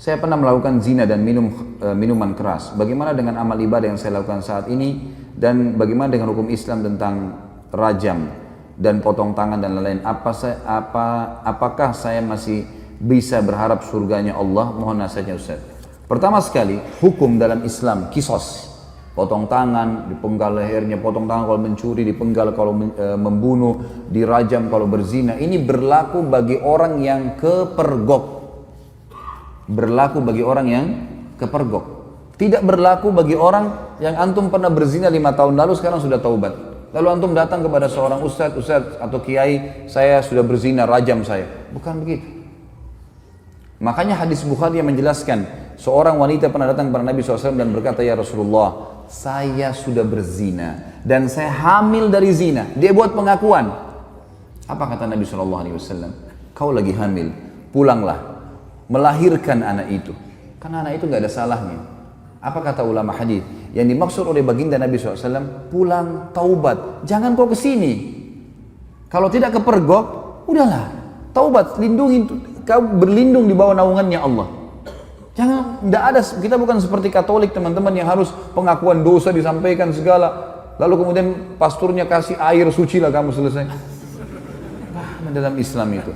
Saya pernah melakukan zina dan minum minuman keras. Bagaimana dengan amal ibadah yang saya lakukan saat ini? Dan bagaimana dengan hukum Islam tentang rajam dan potong tangan dan lain-lain? Apakah saya masih bisa berharap surganya Allah? Mohon nasihatnya Ustaz. Pertama sekali, hukum dalam Islam kisos. Potong tangan, dipenggal lehernya, potong tangan kalau mencuri, dipenggal kalau membunuh, dirajam kalau berzina. Ini berlaku bagi orang yang kepergok. Berlaku bagi orang yang kepergok. Tidak berlaku bagi orang yang antum pernah berzina 5 tahun lalu sekarang sudah taubat. Lalu antum datang kepada seorang ustaz atau kiai, saya sudah berzina, rajam saya. Bukan begitu. Makanya hadis Bukhari yang menjelaskan, seorang wanita pernah datang kepada Nabi SAW dan berkata, ya Rasulullah, saya sudah berzina dan saya hamil dari zina. Dia buat pengakuan. Apa kata Nabi SAW? Kau lagi hamil, pulanglah, melahirkan anak itu. Karena anak itu nggak ada salahnya. Apa kata ulama hadis? Yang dimaksud oleh baginda Nabi SAW, pulang taubat. Jangan kau kesini. Kalau tidak kepergok, udahlah. Taubat, lindungi, kau berlindung di bawah naungannya Allah. Jangan, tidak ada, kita bukan seperti Katolik teman-teman yang harus pengakuan dosa disampaikan segala. Lalu kemudian pasturnya kasih air suci lah kamu selesai. Nah, dalam Islam itu.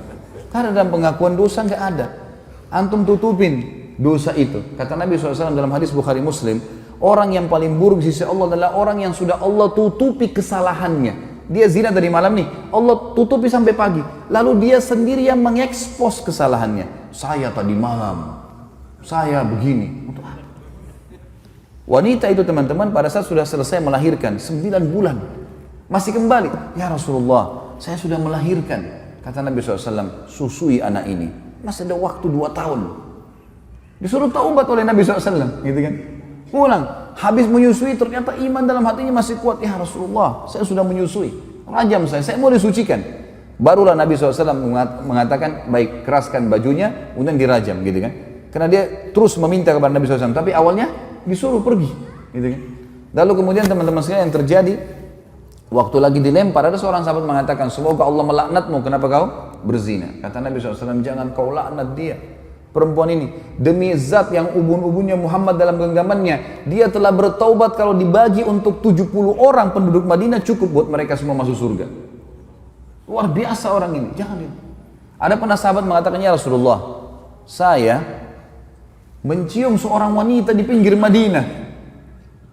Karena dalam pengakuan dosa nggak ada. Antum tutupin dosa itu. Kata Nabi SAW dalam hadis Bukhari Muslim, orang yang paling buruk di sisi Allah adalah orang yang sudah Allah tutupi kesalahannya. Dia zina dari malam nih, Allah tutupi sampai pagi. Lalu dia sendiri yang mengekspos kesalahannya. Saya tadi malam, saya begini. Untuk apa? Wanita itu teman-teman pada saat sudah selesai melahirkan 9 bulan masih kembali, ya Rasulullah, saya sudah melahirkan. Kata Nabi SAW, susui anak ini. Masih ada waktu 2 tahun. Disuruh taubat oleh Nabi SAW, gitu kan? Pulang, habis menyusui ternyata iman dalam hatinya masih kuat. Ya Rasulullah, saya sudah menyusui. Rajam saya mau disucikan. Barulah Nabi SAW mengatakan, baik, keraskan bajunya, kemudian dirajam, gitu kan? Karena dia terus meminta kepada Nabi SAW, tapi awalnya disuruh pergi, gitu kan? Lalu kemudian teman-teman sekalian yang terjadi, waktu lagi dilempar, ada seorang sahabat mengatakan, semoga Allah melaknatmu, kenapa kau berzina? Kata Nabi SAW, jangan kau laknat dia, perempuan ini. Demi zat yang ubun-ubunnya Muhammad dalam genggamannya, dia telah bertaubat kalau dibagi untuk 70 orang penduduk Madinah cukup buat mereka semua masuk surga. Luar biasa orang ini, jangan itu. Ada pernah sahabat mengatakan, ya Rasulullah, saya mencium seorang wanita di pinggir Madinah.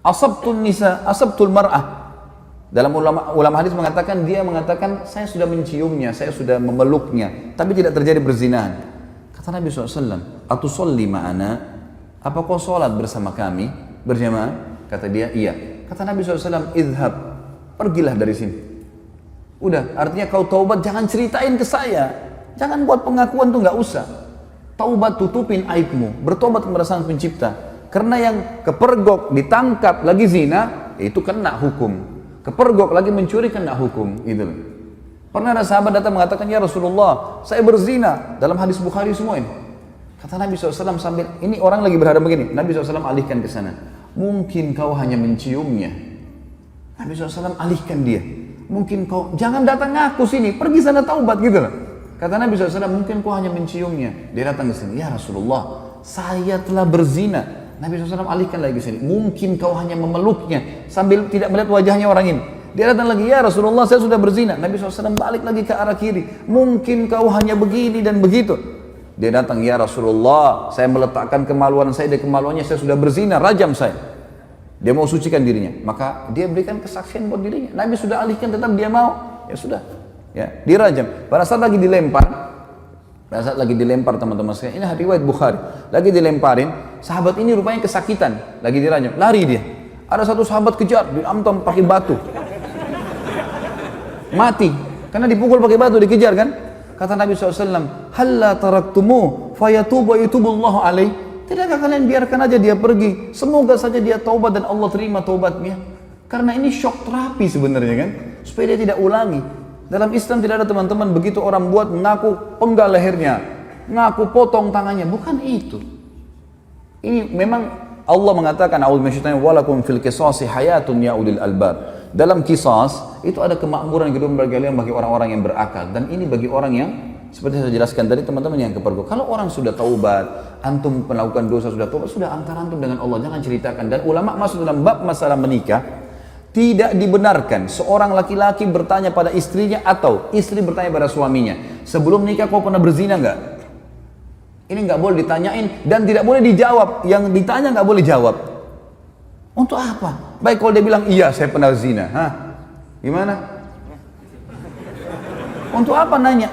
Asabtul mar'ah. Dalam ulama hadis mengatakan, dia mengatakan, saya sudah menciumnya, saya sudah memeluknya, tapi tidak terjadi perzinahan. Kata Nabi SAW, atusolli ma'ana, apa kau sholat bersama kami, berjamaah? Kata dia, iya. Kata Nabi SAW, idhab, pergilah dari sini. Udah, artinya kau taubat, jangan ceritain ke saya. Jangan buat pengakuan tuh nggak usah. Taubat, tutupin aibmu, bertobat kepada Sang Pencipta. Karena yang kepergok, ditangkap, lagi zina, itu kena hukum. Kepergok lagi mencuri kena hukum, gitu loh. Pernah ada sahabat datang mengatakan, ya Rasulullah, saya berzina, dalam hadis Bukhari semua ini. Kata Nabi SAW sambil, ini orang lagi berhadap begini, Nabi SAW alihkan ke sana. Mungkin kau hanya menciumnya. Nabi SAW alihkan dia. Mungkin kau, jangan datang ngaku sini, pergi sana taubat, gitu loh. Kata Nabi SAW, mungkin kau hanya menciumnya. Dia datang ke sini, ya Rasulullah, saya telah berzina. Nabi SAW alihkan lagi ke sini. Mungkin kau hanya memeluknya sambil tidak melihat wajahnya orang ini. Dia datang lagi, ya Rasulullah, saya sudah berzina. Nabi SAW balik lagi ke arah kiri. Mungkin kau hanya begini dan begitu. Dia datang, ya Rasulullah, saya meletakkan kemaluan saya di kemaluannya, saya sudah berzina, rajam saya. Dia mau sucikan dirinya. Maka dia berikan kesaksian buat dirinya. Nabi sudah alihkan, tetap dia mau. Ya sudah. Ya, dirajam. Pada saat lagi dilempar, teman-teman sekalian, ini riwayat Bukhari, lagi dilemparin, sahabat ini rupanya kesakitan, lagi dirajam, lari dia. Ada satu sahabat kejar, diamtam pakai batu, mati, karena dipukul pakai batu, dikejar kan. Kata Nabi SAW, halla taraktumu fayatubu yatubullahu alaih. Tidakkah kalian biarkan aja dia pergi, semoga saja dia taubat dan Allah terima taubatnya. Karena ini shock terapi sebenarnya kan, supaya dia tidak ulangi. Dalam Islam tidak ada teman-teman begitu orang buat mengaku penggal lehernya, mengaku potong tangannya, bukan itu. Ini memang Allah mengatakan, a'udzubillahi walakum fil qisasi hayatun ya ulil albab. Dalam kisas itu ada kemakmuran hidup bagi orang-orang yang berakal, dan ini bagi orang yang seperti saya jelaskan tadi teman-teman yang kepergok. Kalau orang sudah taubat, antum melakukan dosa sudah taubat, sudah antara antum dengan Allah, jangan ceritakan. Dan ulama masuk dalam bab masalah menikah, tidak dibenarkan seorang laki-laki bertanya pada istrinya atau istri bertanya pada suaminya, sebelum nikah kau pernah berzina enggak? Ini nggak boleh ditanyain dan tidak boleh dijawab. Yang ditanya nggak boleh jawab. Untuk apa? Baik kalau dia bilang iya saya pernah zina, hah? Gimana? Untuk apa nanya?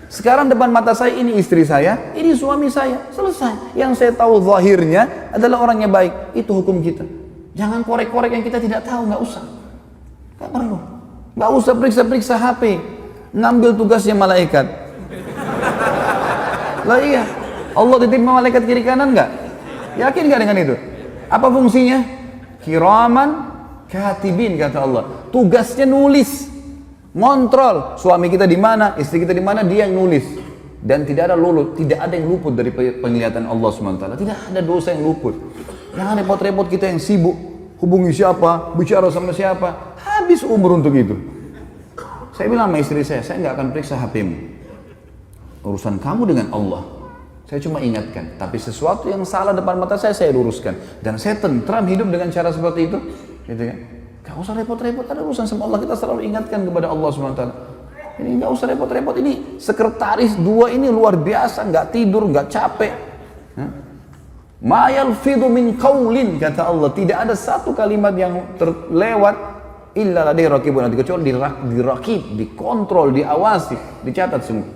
Sekarang depan mata saya ini istri saya, ini suami saya, selesai. Yang saya tahu zahirnya adalah orangnya baik. Itu hukum kita. Jangan korek-korek yang kita tidak tahu, nggak usah. Nggak perlu. Nggak usah periksa-periksa HP. Ngambil tugasnya malaikat. Lah iya, Allah titip malaikat kiri kanan nggak? Yakin nggak dengan itu? Apa fungsinya? Kiraman katibin kata Allah. Tugasnya nulis, ngontrol suami kita di mana, istri kita di mana, dia yang nulis. Dan tidak ada yang luput dari penglihatan Allah SWT. Tidak ada dosa yang luput. Jangan repot-repot kita yang sibuk hubungi siapa, bicara sama siapa, habis umur untuk itu. Saya bilang sama istri saya nggak akan periksa HP-mu. Urusan kamu dengan Allah. Saya cuma ingatkan, tapi sesuatu yang salah depan mata saya luruskan. Dan saya tentram hidup dengan cara seperti itu. Gitu kan? Gak usah repot-repot, ada urusan sama Allah, kita selalu ingatkan kepada Allah SWT. Ini gak usah repot-repot, ini sekretaris dua ini luar biasa, gak tidur, gak capek. Ma yalfidhu min qaulin, kata Allah, tidak ada satu kalimat yang terlewat illa ladaihi raqibun atid, kecuali dirakib, dikontrol, diawasi, dicatat semua.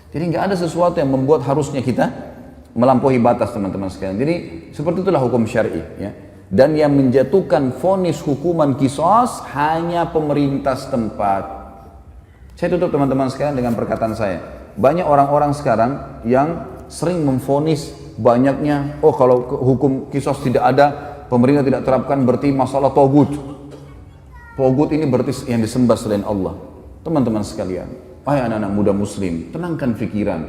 Jadi nggak ada sesuatu yang membuat harusnya kita melampaui batas teman-teman sekalian. Jadi seperti itulah hukum syar'i ya. Dan yang menjatuhkan vonis hukuman qisas hanya pemerintah setempat. Saya tutup teman-teman sekalian dengan perkataan saya. Banyak orang-orang sekarang yang sering memvonis banyaknya, oh kalau hukum qisas tidak ada, pemerintah tidak terapkan berarti masalah togut. Togut ini berarti yang disembah selain Allah. Teman-teman sekalian, wahai anak-anak muda muslim, tenangkan pikiran,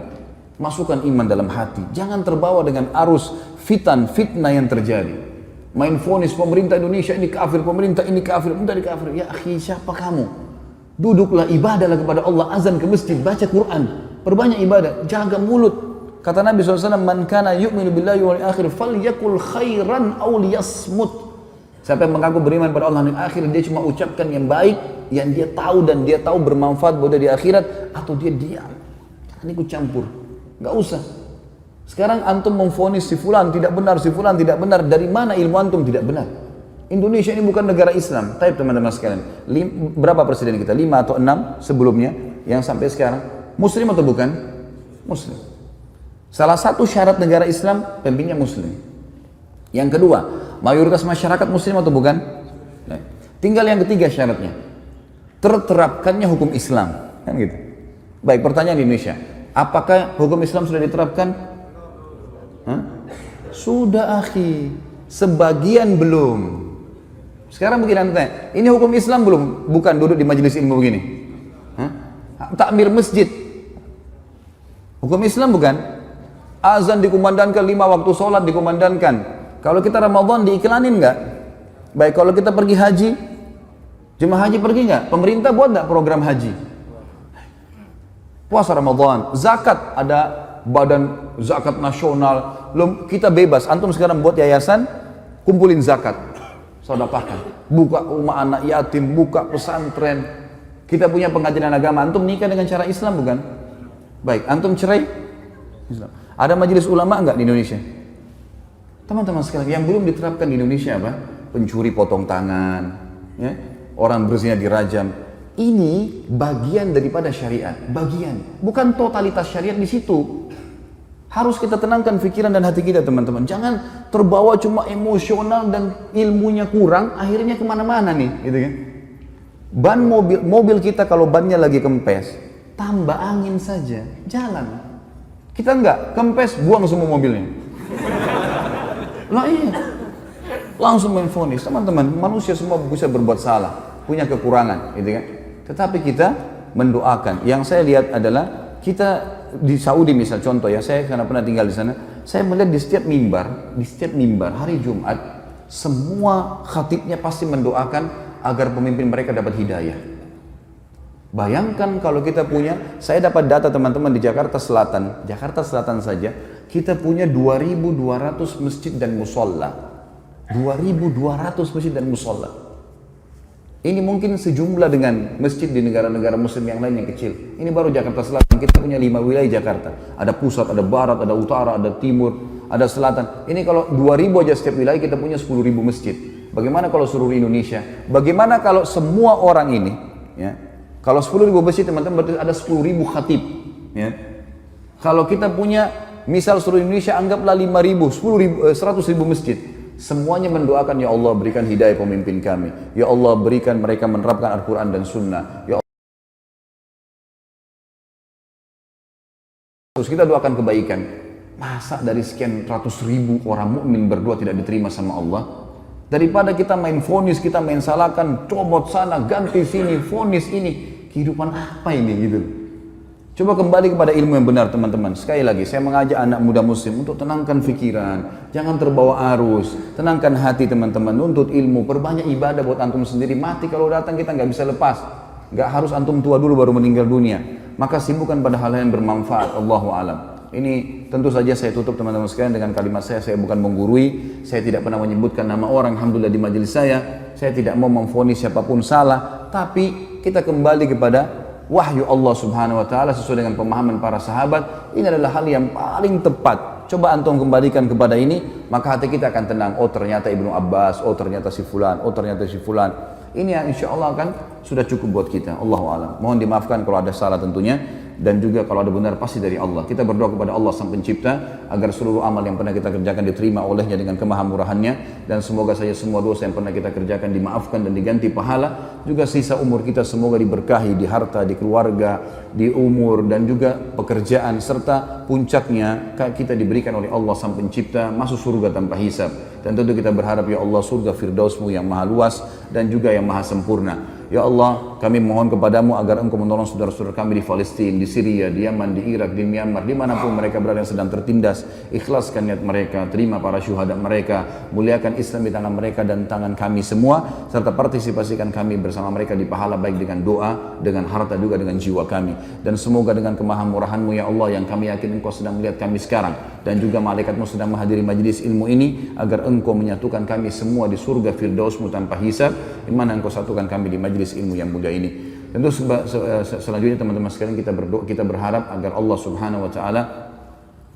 masukkan iman dalam hati, jangan terbawa dengan arus fitnah yang terjadi. Main vonis pemerintah Indonesia ini kafir, pemerintah ini kafir. Ya akhi, siapa kamu? Duduklah, ibadahlah kepada Allah, azan ke masjid, baca Quran, perbanyak ibadah, jaga mulut. Kata Nabi SAW, man kana yu'minu billahi wal akhir falyakul khairan aw liyasmut. Siapa yang mengaku beriman pada Allah dan akhir, dia cuma ucapkan yang baik, yang dia tahu dan dia tahu bermanfaat buat dia di akhirat, atau dia diam. Jangan ikut campur, nggak usah. Sekarang antum memvonis si fulan tidak benar, si fulan tidak benar. Dari mana ilmu antum tidak benar? Indonesia ini bukan negara Islam. Tapi teman-teman sekalian, berapa presiden kita? 5 atau 6 sebelumnya yang sampai sekarang Muslim atau bukan? Muslim. Salah satu syarat negara Islam pemimpinnya Muslim. Yang kedua, mayoritas masyarakat Muslim atau bukan? Nah, tinggal yang ketiga syaratnya, terterapkannya hukum Islam, kan gitu. Baik, pertanyaan di Indonesia, apakah hukum Islam sudah diterapkan? Hah? Sudah akhi, sebagian belum. Sekarang begini tanya, ini hukum Islam belum? Bukan duduk di majelis ilmu begini. Hah? Takmir masjid, hukum Islam bukan? Azan dikumandangkan, 5 waktu sholat dikumandangkan. Kalau kita Ramadan diiklanin nggak? Baik, kalau kita pergi haji, jemaah haji pergi nggak? Pemerintah buat nggak program haji? Puasa Ramadan, zakat, ada badan zakat nasional, kita bebas. Antum sekarang buat yayasan, kumpulin zakat, sedekahkan, buka rumah anak yatim, buka pesantren. Kita punya pengajian agama, antum nikah dengan cara Islam bukan? Baik, antum cerai Islam. Ada majelis ulama enggak di Indonesia? Teman-teman sekalian, yang belum diterapkan di Indonesia apa? Pencuri potong tangan, ya? Orang berzina dirajam. Ini bagian daripada syariat, bagian, bukan totalitas syariat di situ. Harus kita tenangkan pikiran dan hati kita, teman-teman. Jangan terbawa cuma emosional dan ilmunya kurang, akhirnya kemana-mana nih, gitu kan? Ban mobil kita kalau bannya lagi kempes, tambah angin saja, jalan. Kita enggak, kempes, buang semua mobilnya. Lah iya, langsung menvonis. Teman-teman, manusia semua bisa berbuat salah, punya kekurangan, gitu kan? Tetapi kita mendoakan. Yang saya lihat adalah kita di Saudi misal contoh ya, saya karena pernah tinggal di sana, saya melihat di setiap mimbar hari Jumat, semua khatibnya pasti mendoakan agar pemimpin mereka dapat hidayah. Bayangkan kalau kita punya, saya dapat data teman-teman di Jakarta Selatan saja, kita punya 2.200 masjid dan musola. 2.200 masjid dan musola. Ini mungkin sejumlah dengan masjid di negara-negara muslim yang lain yang kecil. Ini baru Jakarta Selatan, kita punya 5 wilayah Jakarta. Ada pusat, ada barat, ada utara, ada timur, ada selatan. Ini kalau 2.000 aja setiap wilayah kita punya 10.000 masjid. Bagaimana kalau seluruh Indonesia? Bagaimana kalau semua orang ini, ya, kalau 10.000 masjid teman-teman berarti ada 10.000 khatib, ya. Kalau kita punya misal seluruh Indonesia anggaplah 5.000, 10.000, 100.000 masjid. Semuanya mendoakan, ya Allah berikan hidayah pemimpin kami. Ya Allah berikan mereka menerapkan Al-Quran dan Sunnah. Ya Allah, terus kita doakan kebaikan. Masa dari sekian ratus ribu orang mukmin berdoa tidak diterima sama Allah? Daripada kita main vonis, kita main salahkan, comot sana, ganti sini, vonis ini. Kehidupan apa ini gitu? Coba kembali kepada ilmu yang benar teman-teman. Sekali lagi saya mengajak anak muda muslim untuk tenangkan pikiran, jangan terbawa arus, tenangkan hati teman-teman, nuntut ilmu, perbanyak ibadah buat antum sendiri. Mati kalau datang kita nggak bisa lepas, nggak harus antum tua dulu baru meninggal dunia. Maka sibukkan pada hal yang bermanfaat. Allahu a'lam. Ini tentu saja saya tutup teman-teman sekalian dengan kalimat saya bukan menggurui, saya tidak pernah menyebutkan nama orang, alhamdulillah di majelis saya tidak mau memvonis siapapun salah, tapi kita kembali kepada wahyu Allah subhanahu wa ta'ala sesuai dengan pemahaman para sahabat. Ini adalah hal yang paling tepat. Coba antum kembalikan kepada ini, maka hati kita akan tenang. Oh ternyata Ibnu Abbas, oh ternyata si fulan, oh ternyata si fulan. Ini yang insya Allah kan sudah cukup buat kita. Allahu a'lam. Mohon dimaafkan kalau ada salah tentunya. Dan juga kalau ada benar pasti dari Allah. Kita berdoa kepada Allah Sang Pencipta agar seluruh amal yang pernah kita kerjakan diterima olehnya dengan kemahamurahannya, dan semoga saja semua dosa yang pernah kita kerjakan dimaafkan dan diganti pahala. Juga sisa umur kita semoga diberkahi di harta, di keluarga, di umur, dan juga pekerjaan, serta puncaknya kita diberikan oleh Allah Sang Pencipta masuk surga tanpa hisab. Dan tentu kita berharap ya Allah surga Firdausmu yang maha luas dan juga yang maha sempurna. Ya Allah, kami mohon kepadamu agar Engkau menolong saudara-saudara kami di Palestina, di Syria, di Yaman, di Irak, di Myanmar, dimanapun mereka berada yang sedang tertindas. Ikhlaskan niat mereka, terima para syuhada mereka, muliakan Islam di tangan mereka dan tangan kami semua, serta partisipasikan kami bersama mereka di pahala baik dengan doa, dengan harta, juga dengan jiwa kami. Dan semoga dengan kemahamurahan-Mu ya Allah, yang kami yakin Engkau sedang melihat kami sekarang, dan juga malaikat-Mu sedang menghadiri majlis ilmu ini, agar Engkau menyatukan kami semua di surga Firdaus-Mu tanpa hisab, di mana Engkau satukan kami di majlis ilmu yang mulia ini. Tentu selanjutnya teman-teman sekalian kita berdoa, kita berharap agar Allah Subhanahu wa taala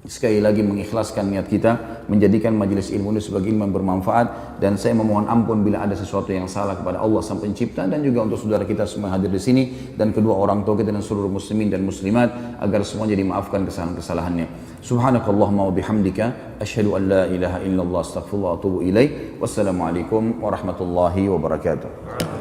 sekali lagi mengikhlaskan niat kita, menjadikan majelis ilmu ini sebagai ilmu yang bermanfaat. Dan saya memohon ampun bila ada sesuatu yang salah kepada Allah Sang Pencipta, dan juga untuk saudara kita semua hadir di sini, dan kedua orang tua kita dan seluruh muslimin dan muslimat, agar semuanya dimaafkan kesalahan-kesalahannya. Subhanakallahumma wa bihamdika asyhadu an la ilaha illallah astaghfirullah wa atubu ilaik. Wassalamualaikum warahmatullahi wabarakatuh.